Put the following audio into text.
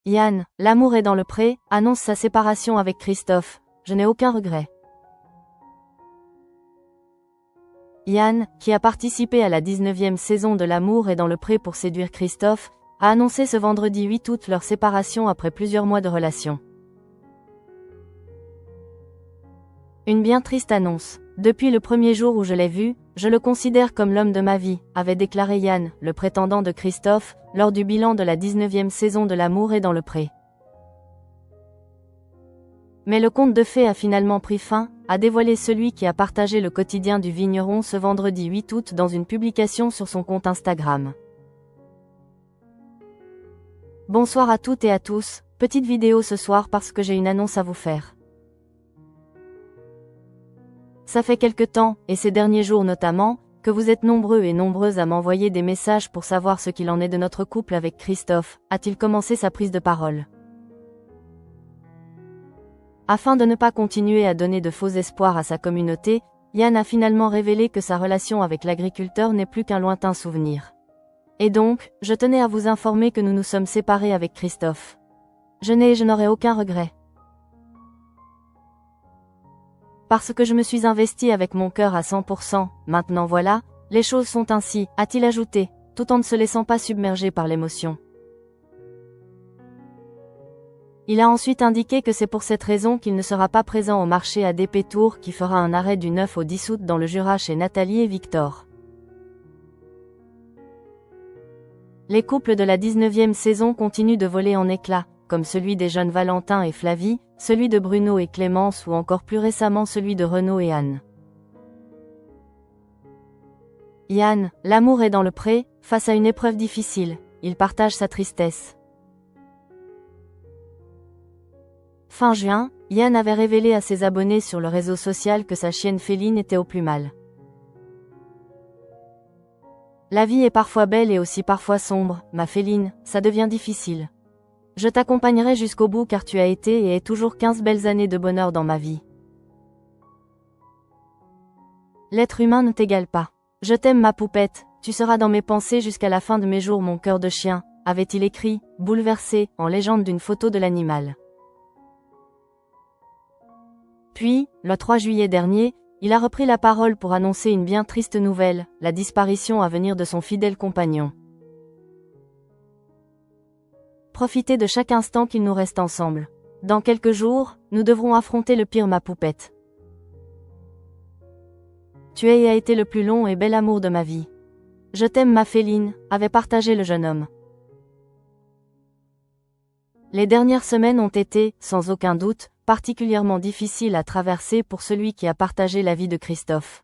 Yann, l'amour est dans le pré, annonce sa séparation avec Christophe. Je n'ai aucun regret. Yann, qui a participé à la 19e saison de L'amour est dans le pré pour séduire Christophe, a annoncé ce vendredi 8 août leur séparation après plusieurs mois de relation. Une bien triste annonce. Depuis le premier jour où je l'ai vu, je le considère comme l'homme de ma vie, avait déclaré Yann, le prétendant de Christophe, lors du bilan de la 19e saison de L'amour est dans le pré. Mais le conte de fées a finalement pris fin, a dévoilé celui qui a partagé le quotidien du vigneron ce vendredi 8 août dans une publication sur son compte Instagram. Bonsoir à toutes et à tous, petite vidéo ce soir parce que j'ai une annonce à vous faire. Ça fait quelque temps, et ces derniers jours notamment, que vous êtes nombreux et nombreuses à m'envoyer des messages pour savoir ce qu'il en est de notre couple avec Christophe, a-t-il commencé sa prise de parole. Afin de ne pas continuer à donner de faux espoirs à sa communauté, Yann a finalement révélé que sa relation avec l'agriculteur n'est plus qu'un lointain souvenir. Et donc, je tenais à vous informer que nous nous sommes séparés avec Christophe. Je n'ai et je n'aurai aucun regret. Parce que je me suis investi avec mon cœur à 100%, maintenant voilà, les choses sont ainsi, a-t-il ajouté, tout en ne se laissant pas submerger par l'émotion. Il a ensuite indiqué que c'est pour cette raison qu'il ne sera pas présent au marché à DP Tours qui fera un arrêt du 9 au 10 août dans le Jura chez Nathalie et Victor. Les couples de la 19e saison continuent de voler en éclats, comme celui des jeunes Valentin et Flavie, celui de Bruno et Clémence ou encore plus récemment celui de Renaud et Anne. Yann, l'amour est dans le pré, face à une épreuve difficile, il partage sa tristesse. Fin juin, Yann avait révélé à ses abonnés sur le réseau social que sa chienne Féline était au plus mal. La vie est parfois belle et aussi parfois sombre, ma Féline, ça devient difficile. Je t'accompagnerai jusqu'au bout car tu as été et es toujours 15 belles années de bonheur dans ma vie. L'être humain ne t'égale pas. Je t'aime ma poupette, tu seras dans mes pensées jusqu'à la fin de mes jours mon cœur de chien, avait-il écrit, bouleversé, en légende d'une photo de l'animal. Puis, le 3 juillet dernier, il a repris la parole pour annoncer une bien triste nouvelle, la disparition à venir de son fidèle compagnon. Profitez de chaque instant qu'il nous reste ensemble. Dans quelques jours, nous devrons affronter le pire ma poupette. Tu es et as été le plus long et bel amour de ma vie. Je t'aime ma Féline, avait partagé le jeune homme. Les dernières semaines ont été, sans aucun doute, particulièrement difficiles à traverser pour celui qui a partagé la vie de Christophe.